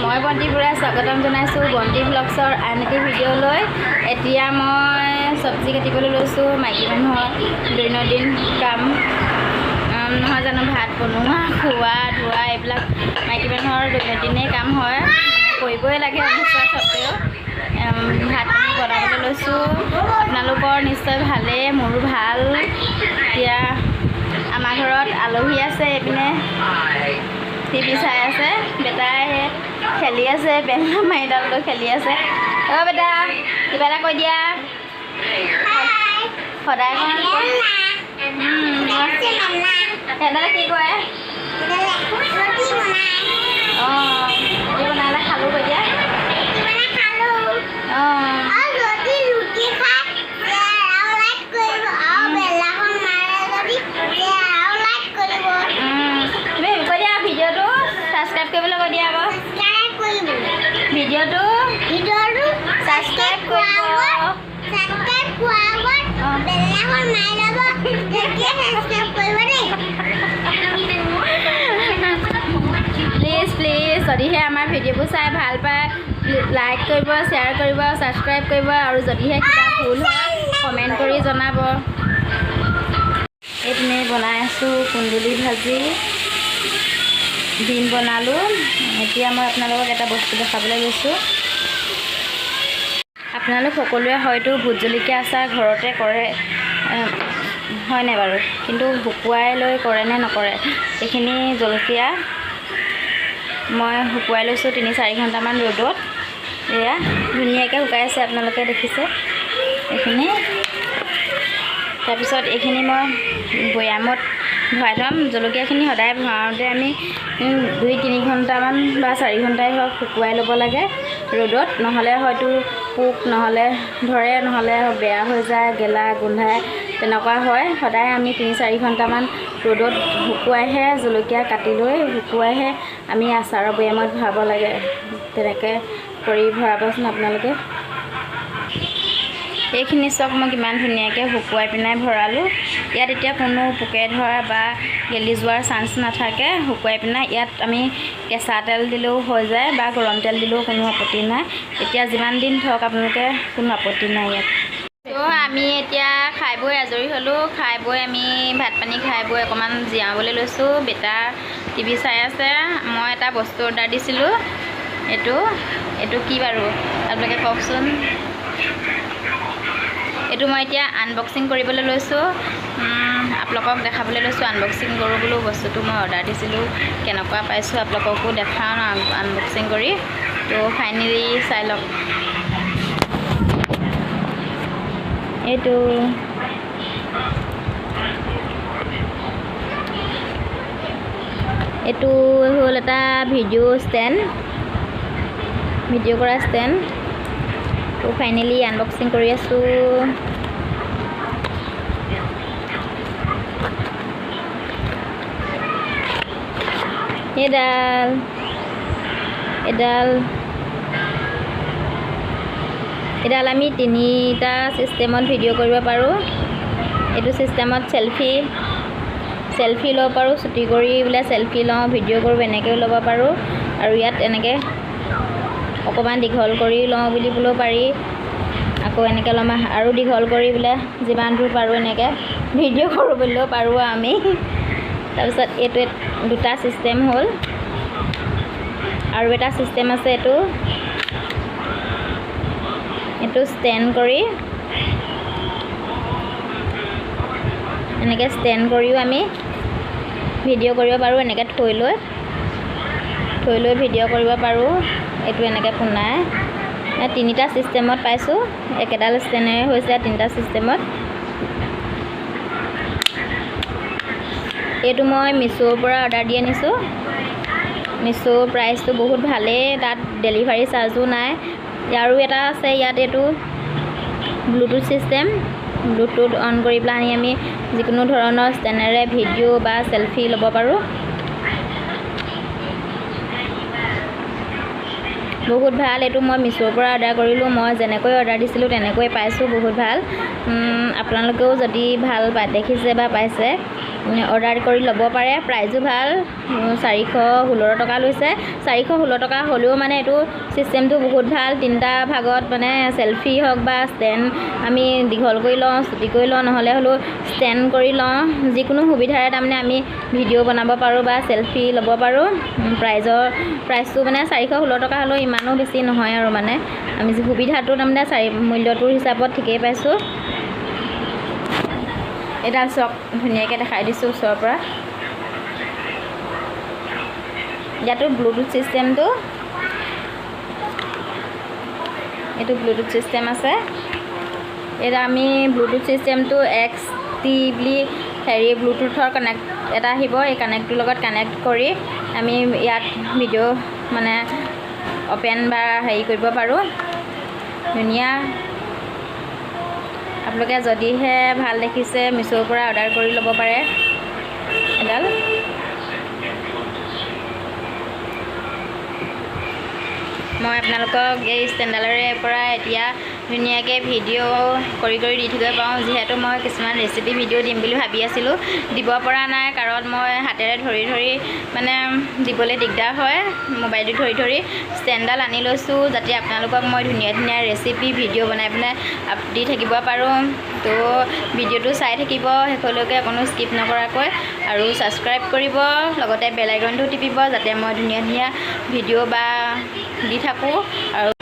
মই বন্তি বৰাই স্বাগতম জনাইছোঁ বন্তি ব্লগছৰ আন এটি ভিডিঅ'লৈ। এতিয়া মই চব্জি কাটিবলৈ লৈছোঁ। মাইকী মানুহৰ দৈনন্দিন কাম নহয় জানো, ভাত বনোৱা, খোৱা, ধোৱা, এইবিলাক মাইকী মানুহৰ দৈনন্দিনেই কাম হয়, কৰিবই লাগে নোচোৱা স্বত্তেও। ভাত পানী বনাবলৈ লৈছোঁ। আপোনালোকৰ নিশ্চয় ভালেই, মোৰো ভাল। এতিয়া আমাৰ ঘৰত আলহী আছে, এইপিনে টিভি চাই আছে, বেটাই খেলি আছে, বেলনা মাৰিডাল লৈ খেলি আছে। অ' বেটা কিবা এটা কৈ দিয়া, সদায় সেইডালে কি কয়? অঁ ৰুটি বনালে খালোঁ কৈ দিয়া। তুমি কৈ দিয়া ভিডিঅ'টো ছাবস্ক্ৰাইব কৰিবলৈ কৈ দিয়া আকৌ। ভিডিঅ'টো ছাবস্ক্ৰাইব কৰিব। প্লিজ প্লিজ যদিহে আমাৰ ভিডিঅ'বোৰ চাই ভাল পায় লাইক কৰিব, শ্বেয়াৰ কৰিব, ছাবস্ক্ৰাইব কৰিব, আৰু যদিহে কিবা ভুল হয় কমেণ্ট কৰি জনাব। এইপিনে বনাই আছোঁ কুন্দুলি ভাজি, ডিম বনালোঁ। এতিয়া মই আপোনালোকক এটা বস্তু দেখাবলৈ লৈছোঁ। আপোনালোক সকলোৱে হয়তো ভোট জলকীয়া আচাৰ ঘৰতে কৰে, হয়নে বাৰু? কিন্তু শুকুৱাই লৈ কৰে নে নকৰে? এইখিনি জলকীয়া মই শুকুৱাই লৈছোঁ ৩-৪ ঘণ্টামান ৰ'দত। এয়া ধুনীয়াকৈ শুকাই আছে, আপোনালোকে দেখিছে এইখিনি। তাৰপিছত এইখিনি মই বৈয়ামত ভৰাই থ'ম। জলকীয়াখিনি সদায় ভৰাওঁতে আমি 2-3 ঘণ্টামান বা 4 ঘণ্টাই হওক শুকুৱাই ল'ব লাগে ৰ'দত, নহ'লে হয়তো পোক নহ'লে ধৰে, নহ'লে বেয়া হৈ যায়, গেলা গোন্ধাই, তেনেকুৱা হয়। সদায় আমি 3-4 ঘণ্টামান ৰ'দত শুকুৱাইহে, জলকীয়া কাটি লৈ শুকুৱাইহে আমি আচাৰৰ বৈয়ামত ভৰাব লাগে। তেনেকৈ কৰি ভৰাবচোন আপোনালোকে। এইখিনি চাওক মই কিমান ধুনীয়াকৈ শুকুৱাই পিনাই ভৰালোঁ। ইয়াত এতিয়া কোনো পোকে ধৰা বা গেলি যোৱাৰ চান্স নাথাকে। শুকুৱাই পিনাই ইয়াত আমি কেঁচা তেল দিলেও হৈ যায় বা গৰম তেল দিলেও কোনো আপত্তি নাই। এতিয়া যিমান দিন থওক আপোনালোকে, কোনো আপত্তি নাই ইয়াত। তো আমি এতিয়া খাই বৈ আজৰি হ'লোঁ। খাই বৈ আমি ভাত পানী খাই বৈ অকণমান জিৰাবলৈ লৈছোঁ। বেটা টিভি চাই আছে। মই এটা বস্তু অৰ্ডাৰ দিছিলোঁ। এইটো কি বাৰু আপোনালোকে কওকচোন। এইটো মই এতিয়া আনবক্সিং কৰিবলৈ লৈছোঁ, আপোনালোকক দেখাবলৈ লৈছোঁ। আনবক্সিং কৰোঁ বোলো, বস্তুটো মই অৰ্ডাৰ দিছিলোঁ, কেনেকুৱা পাইছোঁ আপোনালোককো দেখাওঁ আনবক্সিং কৰি। তো ফাইনেলি চাই লওক। এইটো হ'ল এটা ভিডিঅ' কৰা ষ্টেণ্ড। তো ফাইনেলি আনবক্সিং কৰি আছোঁ। এডাল আমি 3টা ছিষ্টেমত ভিডিঅ' কৰিব পাৰোঁ। এইটো ছিষ্টেমত চেলফি ল'ব পাৰোঁ, চুটি কৰি বোলে চেলফি লওঁ, ভিডিঅ' কৰোঁ, এনেকৈও ল'ব পাৰোঁ। আৰু ইয়াত এনেকৈ অকণমান দীঘল কৰি লওঁ বুলি বোলেও পাৰি। আকৌ এনেকৈ ল'ম আৰু দীঘল কৰি বোলে যিমান দূৰ পাৰোঁ এনেকৈ ভিডিঅ' কৰোঁ বুলিলেও পাৰোঁ আমি। তাৰপিছত এইটো 2টা ছিষ্টেম হ'ল। আৰু এটা ছিষ্টেম আছে, এইটো ষ্টেণ্ড কৰি, এনেকৈ ষ্টেণ্ড কৰিও আমি ভিডিঅ' কৰিব পাৰোঁ। এনেকৈ থৈ লৈ ভিডিঅ' কৰিব পাৰোঁ। এইটো এনেকৈ পোনাই 3টা ছিষ্টেমত পাইছোঁ। একেডাল ষ্টেণ্ডেৰে হৈছে 3টা ছিষ্টেমত। এইটো মই মিছোৰ পৰা অৰ্ডাৰ দি আনিছোঁ। মিছোৰ প্ৰাইচটো বহুত ভালেই, তাত ডেলিভাৰী চাৰ্জো নাই। আৰু এটা আছে ইয়াত, এইটো ব্লুটুথ ছিষ্টেম। ব্লুটুথ অন কৰি পেলাই আমি যিকোনো ধৰণৰ ষ্টেণ্ডেৰে ভিডিঅ' বা চেলফি ল'ব পাৰোঁ। বহুত ভাল। এইটো মই মিছোৰ পৰা অৰ্ডাৰ কৰিলোঁ। মই যেনেকৈ অৰ্ডাৰ দিছিলোঁ তেনেকৈ পাইছোঁ, বহুত ভাল। আপোনালোকেও যদি ভাল দেখিছে বা পাইছে অৰ্ডাৰ কৰি ল'ব পাৰে। প্ৰাইজো ভাল, 416 টকা লৈছে। 416 টকা হ'লেও মানে এইটো ছিষ্টেমটো বহুত ভাল। 3টা ভাগত মানে চেলফি হওক বা ষ্টেণ্ড আমি দীঘল কৰি লওঁ, চুটি কৰি লওঁ, নহ'লে হ'লেও ষ্টেণ্ড কৰি লওঁ। যিকোনো সুবিধাৰে তাৰমানে আমি ভিডিঅ' বনাব পাৰোঁ বা চেলফি ল'ব পাৰোঁ। প্ৰাইচটো মানে 416 টকা হ'লেও ইমানো বেছি নহয় আৰু মানে আমি সুবিধাটো তাৰমানে মূল্যটোৰ হিচাপত ঠিকেই পাইছোঁ। এডাল চক ধুনীয়াকৈ দেখাই দিছোঁ ওচৰৰ পৰা। ইয়াতো ব্লুটুথ ছিষ্টেমটো, এইটো ব্লুটুথ ছিষ্টেম আছে। এতিয়া আমি ব্লুটুথ ছিষ্টেমটো XT বুলি ব্লুটুথৰ কানেক্ট এটা আহিব। এই কানেক্টটোৰ লগত কানেক্ট কৰি আমি ইয়াত ভিডিঅ' মানে অ'পেন বা কৰিব পাৰোঁ। ধুনীয়া। আপোনালোকে যদিহে ভাল দেখিছে মিছ'ৰ পৰা অৰ্ডাৰ কৰি ল'ব পাৰে এডাল। মই আপোনালোকক এই ষ্টেণ্ডডালৰে পৰা এতিয়া ধুনীয়াকৈ ভিডিঅ' কৰি দি থাকিব পাৰোঁ। যিহেতু মই কিছুমান ৰেচিপি ভিডিঅ' দিম বুলি ভাবি আছিলোঁ, দিব পৰা নাই, কাৰণ মই হাতেৰে ধৰি মানে দিবলৈ দিগদাৰ হয়। মোবাইলটো ধৰি ষ্টেণ্ডডাল আনি লৈছোঁ, যাতে আপোনালোকক মই ধুনীয়া ৰেচিপি ভিডিঅ' বনাই পেলাই দি থাকিব পাৰোঁ। তো ভিডিঅ'টো চাই থাকিব শেষলৈকে, কোনো স্কিপ নকৰাকৈ, আৰু ছাবস্ক্ৰাইব কৰিব, লগতে বেল আইকনটো টিপিব, যাতে মই ধুনীয়া ভিডিঅ' বা দি থাকোঁ। আৰু